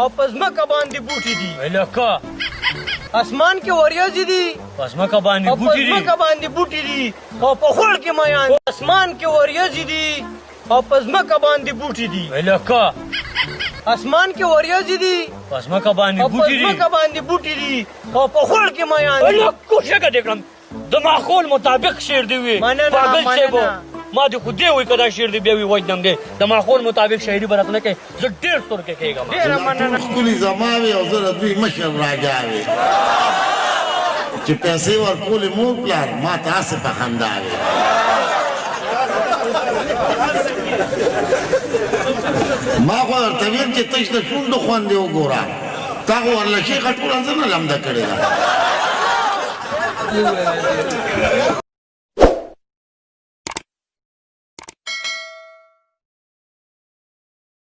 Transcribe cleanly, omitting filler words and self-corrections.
او په ځمکه باندې بوټي دي لکه اسمان کې وریځې دي په ځمکه باندې او په بوټي دي ځمکه باندې بوټي دي او په خوړ کې میان اسمان کې وریځې دي او په ځمکه باندې بوټي دي لکه اسمان کې وریځې دي په ځمکه باندې او په بوټي دي ځمکه باندې بوټي دي او په خوړ کې میان دي کوشش کړم د ماحول مطابق شعر دی وي مننه پاگل صاحب مننه ما دې خو دې وایي که دا شعر دی بیا وي وجدم دی د ماحول مطابق شاعري به راته نه کوي زه ډېر ستر کې کېږم ډېره مننه ښکلي زما وې او زه د دوی مشر راجا وې چې پیسې ورکولې مور پلار ما ته هسې په خندا وې ما خو درته ویل چې تش د شونډو خوند دې وګوره تا خو ورلشي خټوله زه نه لمده کړې ده